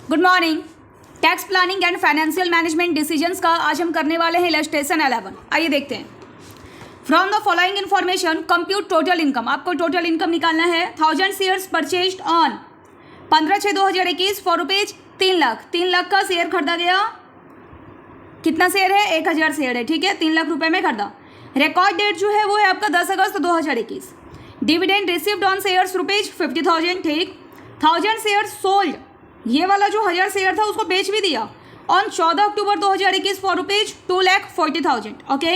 Good morning. Tax planning and financial management decisions का आज हम करने वाले हैं इलस्ट्रेशन 11। आइए देखते हैं। From the following information compute total income. आपको टोटल इनकम निकालना है। 1000 shares purchased on 15/6/2021 for rupees 3 lakh. 3 lakh का शेयर खरीदा गया। कितना शेयर है? 1000 शेयर है। ठीक है, 3 लाख रुपए में खरीदा। रिकॉर्ड डेट जो है वो है आपका 10 अगस्त 2021। Dividend received on shares rupees 50,000। ठीक, 1000 शेयर सोल्ड, ये वाला जो 1000 शेयर था उसको बेच भी दिया on 14 October 2021 for rupees 2,40,000। Okay,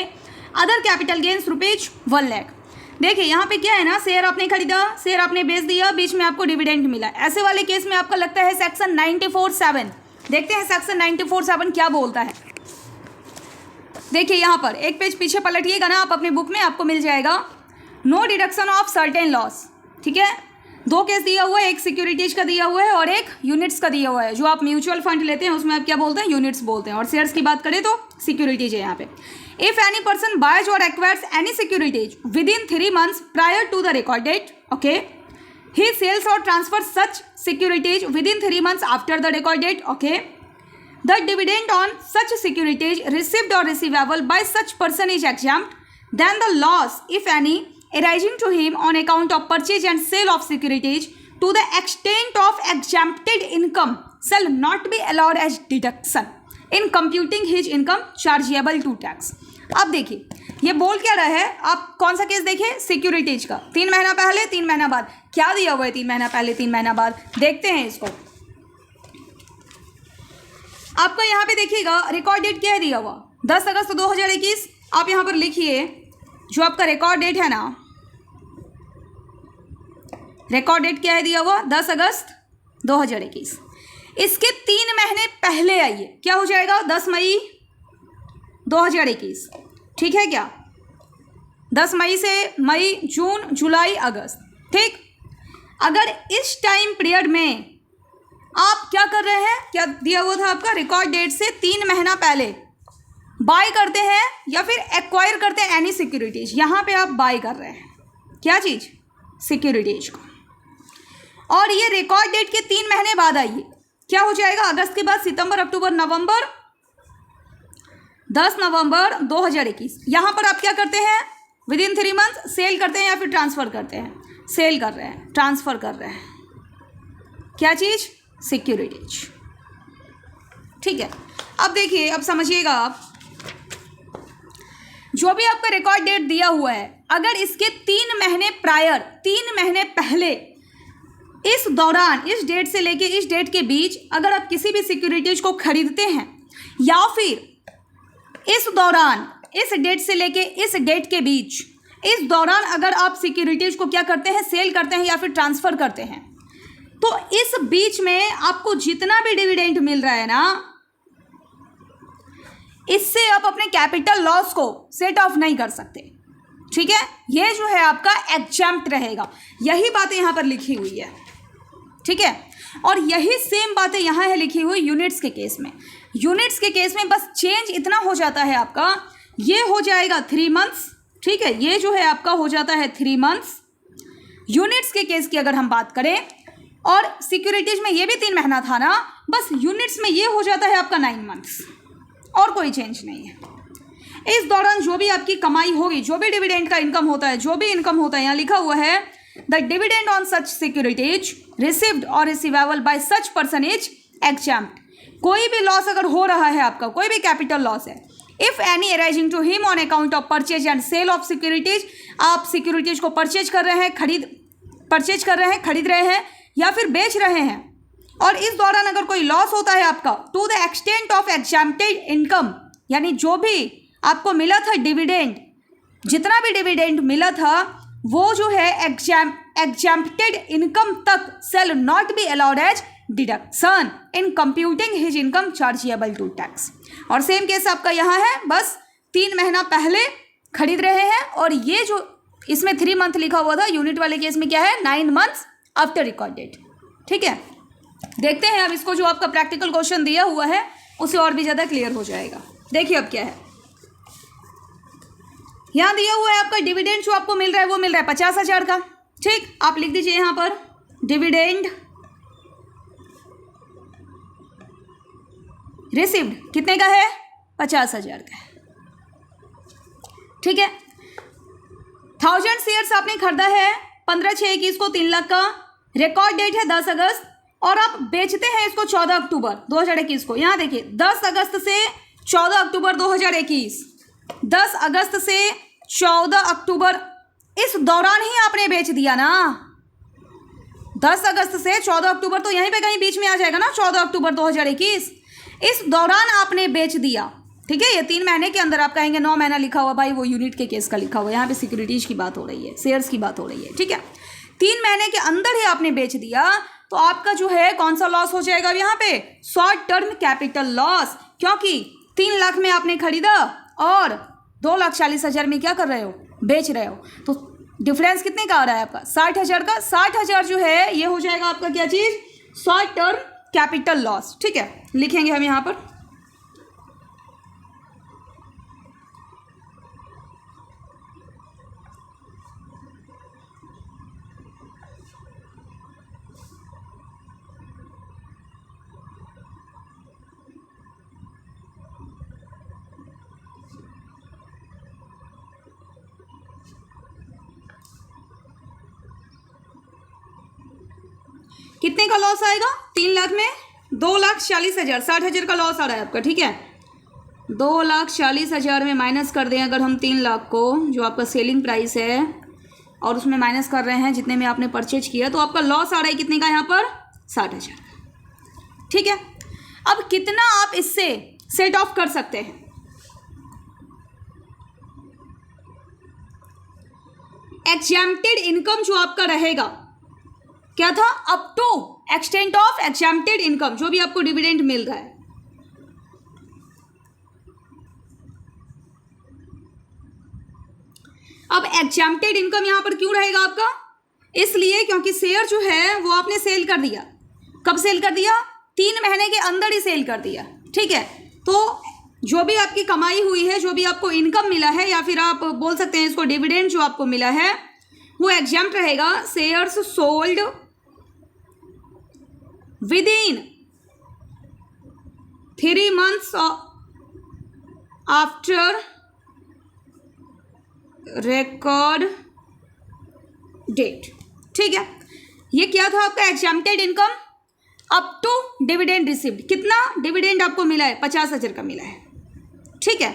other capital gains rupees 1 lakh. देखिए यहाँ पे क्या है ना, शेयर आपने खरीदा, शेयर आपने बेच दिया, बीच में आपको डिविडेंड मिला। ऐसे वाले केस में आपका लगता है सेक्शन 94(7). देखते हैं सेक्शन 94(7) क्या बोलता है। देखिए यहाँ पर एक पेज पीछे पलटिएगा ना आप अपने बुक में, आपको मिल जाएगा no deduction of certain loss. ठीक है, 2 केस दिया हुआ है, एक सिक्योरिटीज का दिया हुआ है और एक यूनिट्स का दिया हुआ है। जो आप म्यूचुअल फंड लेते हैं उसमें आप क्या बोलते हैं? यूनिट्स बोलते हैं। और शेयर्स की बात करें तो सिक्योरिटीज है यहाँ पे। If any person buys or acquires any securities within 3 months prior to the record date, okay, he sells or transfers such securities within 3 months after the record date, okay, the dividend on such securities received or receivable by such person is exempt, then the loss, if any, arising to him on account of purchase and sale of securities to the extent of exempted income shall not be allowed as deduction in computing his income chargeable to tax। अब देखिए ये बोल क्या रहा है, आप कौन सा केस देखें? सिक्योरिटीज का। 3 महीना पहले 3 महीना बाद क्या दिया हुआ है? 3 महीना पहले 3 महीना बाद देखते हैं इसको। आपका यहाँ पे देखिएगा रिकॉर्ड डेट क्या है दिया हुआ? 10 अगस्त 2021। आप यहाँ पर लिखिए जो आपका रिकॉर्ड डेट है ना, रिकॉर्ड डेट क्या है दिया हुआ? 10 अगस्त 2021। इसके 3 महीने पहले आइए, क्या हो जाएगा? 10 मई 2021। ठीक है क्या? 10 मई से मई, जून, जुलाई, अगस्त। ठीक, अगर इस टाइम पीरियड में आप क्या कर रहे हैं, क्या दिया हुआ था आपका? रिकॉर्ड डेट से 3 महीना पहले बाय करते हैं या फिर एक्वायर करते हैं एनी सिक्योरिटीज। यहाँ पे आप बाय कर रहे हैं क्या चीज़? सिक्योरिटीज को। और ये रिकॉर्ड डेट के 3 महीने बाद आइए, क्या हो जाएगा? अगस्त के बाद सितंबर, अक्टूबर, नवंबर, 10 नवंबर 2021। यहाँ पर आप क्या करते हैं? विद इन 3 months सेल करते हैं या फिर ट्रांसफ़र करते हैं? सेल कर रहे हैं, ट्रांसफ़र कर रहे हैं। क्या चीज़? सिक्योरिटीज। ठीक है, अब देखिए, अब समझिएगा आप, जो भी आपका रिकॉर्ड डेट दिया हुआ है, अगर इसके 3 महीने प्रायर, 3 महीने पहले, इस दौरान, इस डेट से लेके इस डेट के बीच अगर आप किसी भी सिक्योरिटीज को खरीदते हैं या फिर इस दौरान, इस डेट से लेके इस डेट के बीच, इस दौरान अगर आप सिक्योरिटीज को क्या करते हैं? सेल करते हैं या फिर ट्रांसफ़र करते हैं, तो इस बीच में आपको जितना भी डिविडेंड मिल रहा है ना, इससे आप अपने कैपिटल लॉस को सेट ऑफ नहीं कर सकते। ठीक है, ये जो है आपका एग्जैम्प्ट रहेगा। यही बातें यहाँ पर लिखी हुई है। ठीक है, और यही सेम बातें यहाँ है लिखी हुई यूनिट्स के केस में। यूनिट्स के केस में बस चेंज इतना हो जाता है आपका, ये हो जाएगा 3 months। ठीक है, ये जो है आपका हो जाता है 3 months यूनिट्स के केस की अगर हम बात करें। और सिक्योरिटीज में ये भी 3 महीना था ना, बस यूनिट्स में ये हो जाता है आपका 9 months, और कोई चेंज नहीं है। इस दौरान जो भी आपकी कमाई होगी, जो भी डिविडेंड का इनकम होता है, जो भी इनकम होता है, यहाँ लिखा हुआ है the dividend on such securities received or receivable by such person is exempt. कोई भी लॉस अगर हो रहा है आपका, कोई भी कैपिटल लॉस है, if any arising to him on account of purchase and sale of securities, आप सिक्योरिटीज को परचेज कर रहे हैं, खरीद रहे हैं या फिर बेच रहे हैं, और इस दौरान अगर कोई लॉस होता है आपका, to the extent of exempted income, यानी जो भी आपको मिला था डिविडेंड, जितना भी डिविडेंड मिला था वो जो है एग्जैम्प्टेड इनकम तक shall not be allowed as deduction in computing his income chargeable to tax. और सेम केस आपका यहाँ है, बस 3 महीना पहले खरीद रहे हैं, और ये जो इसमें 3 month लिखा हुआ था, यूनिट वाले केस में क्या है? 9 months आफ्टर रिकॉर्ड डेट। ठीक है, देखते हैं अब इसको, जो आपका प्रैक्टिकल क्वेश्चन दिया हुआ है उसे और भी ज़्यादा क्लियर हो जाएगा। देखिए अब क्या है, यहाँ दिया हुआ है आपका डिविडेंड जो आपको मिल रहा है वो मिल रहा है 50,000 का। ठीक, आप लिख दीजिए यहाँ पर डिविडेंड रिसीव्ड कितने का है? 50,000 का है। ठीक है, 1000 शेयर्स आपने खरीदा है 15/6/21 को 3 लाख का। रिकॉर्ड डेट है 10 अगस्त और आप बेचते हैं इसको 14 अक्टूबर 2021 को। यहाँ देखिए 10 अगस्त से 14 अक्टूबर 2021, 10 अगस्त से 14 अक्टूबर, इस दौरान ही आपने बेच दिया ना। 10 अगस्त से 14 अक्टूबर तो यहीं पे कहीं बीच में आ जाएगा ना, 14 अक्टूबर 2021, इस दौरान आपने बेच दिया। ठीक है, ये 3 महीने के अंदर। आप कहेंगे 9 महीना लिखा हुआ, भाई वो यूनिट के केस का लिखा हुआ है, यहाँ पे सिक्योरिटीज की बात हो रही है, शेयर्स की बात हो रही है। ठीक है, 3 महीने के अंदर ही आपने बेच दिया तो आपका जो है कौन सा लॉस हो जाएगा यहाँ पे? शॉर्ट टर्म कैपिटल लॉस, क्योंकि 3 लाख में आपने खरीदा और 2,40,000 में क्या कर रहे हो? बेच रहे हो। तो डिफरेंस कितने का आ रहा है आपका? 60,000 का। 60,000 जो है ये हो जाएगा आपका क्या चीज़? Short term capital loss. ठीक है, लिखेंगे हम यहाँ पर। कितने का लॉस आएगा? 3 लाख में 2,40,000, 60,000 का लॉस आ रहा है आपका। ठीक है, 2,40,000 में माइनस कर दें अगर हम 3 लाख को, जो आपका सेलिंग प्राइस है, और उसमें माइनस कर रहे हैं जितने में आपने परचेज किया, तो आपका लॉस आ रहा है कितने का यहाँ पर? 60,000 का। ठीक है, अब कितना आप इससे सेट ऑफ कर सकते हैं? एग्जैम्प्टेड इनकम जो आपका रहेगा, क्या था? Up to extent of exempted income, जो भी आपको डिविडेंड मिल रहा है। अब एग्जैम्प्टेड इनकम यहां पर क्यों रहेगा आपका? इसलिए क्योंकि शेयर जो है वो आपने सेल कर दिया। कब सेल कर दिया? 3 महीने के अंदर ही सेल कर दिया। ठीक है, तो जो भी आपकी कमाई हुई है, जो भी आपको इनकम मिला है, या फिर आप बोल सकते हैं इसको डिविडेंड जो आपको मिला है, वो एग्जैम्प्ट रहेगा। Shares sold within 3 months after record date. ठीक है, ये क्या था आपका? Exempted income up to dividend received. कितना डिविडेंड आपको मिला है? 50,000 का मिला है। ठीक है,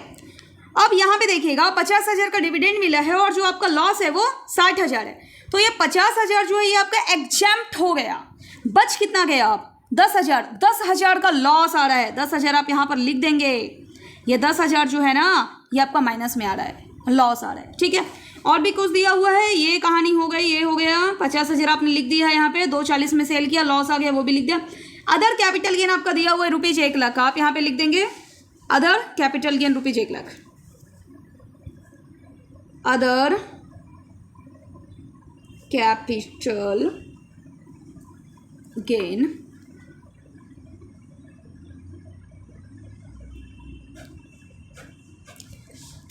अब यहाँ पे देखिएगा 50,000 का डिविडेंड मिला है और जो आपका लॉस है वो 60,000 है। तो ये 50,000 जो है ये आपका एग्जैम्प्ट हो गया। बच कितना गया आप? 10,000। 10,000 का लॉस आ रहा है। 10,000 आप यहाँ पर लिख देंगे। ये 10,000 जो है ना ये आपका माइनस में आ रहा है, लॉस आ रहा है। ठीक है, और भी कुछ दिया हुआ है, ये कहानी हो गई, ये हो गया। 50,000 आपने लिख दिया है यहाँ पे, 240 में सेल किया, लॉस आ गया, वो भी लिख दिया। अदर कैपिटल गेन आपका दिया हुआ है ₹1,00,000, आप यहाँ पे लिख देंगे other capital gain ₹1,00,000। Other capital gain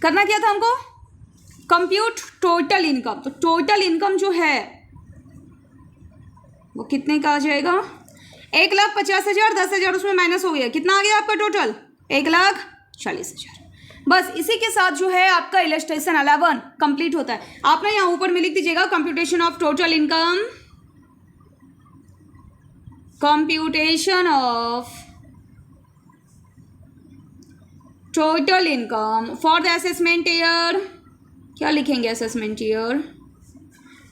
करना क्या था हमको? Compute total income. तो टोटल इनकम जो है वो कितने का आ जाएगा? 1,50,000, 10,000 उसमें माइनस हो गया, कितना आ गया आपका टोटल? 1,40,000। बस इसी के साथ जो है आपका इलस्ट्रेशन 11 कंप्लीट होता है। आपने यहाँ ऊपर में लिख दीजिएगा computation of total income, computation of total income for the assessment year. क्या लिखेंगे असेसमेंट ईयर?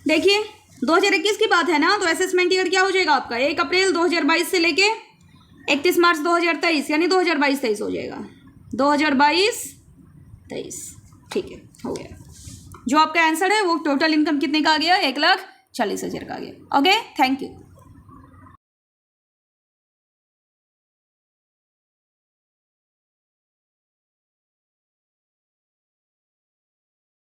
देखिए 2021 की बात है ना, तो असेसमेंट ईयर क्या हो जाएगा आपका? 1 अप्रैल 2022 से लेके 31 मार्च 2023, यानी 2022-23 हो जाएगा। 2022-23। ठीक है, हो गया। जो आपका आंसर है वो टोटल इनकम कितने का आ गया? 1,40,000 का आ गया। Okay, thank you.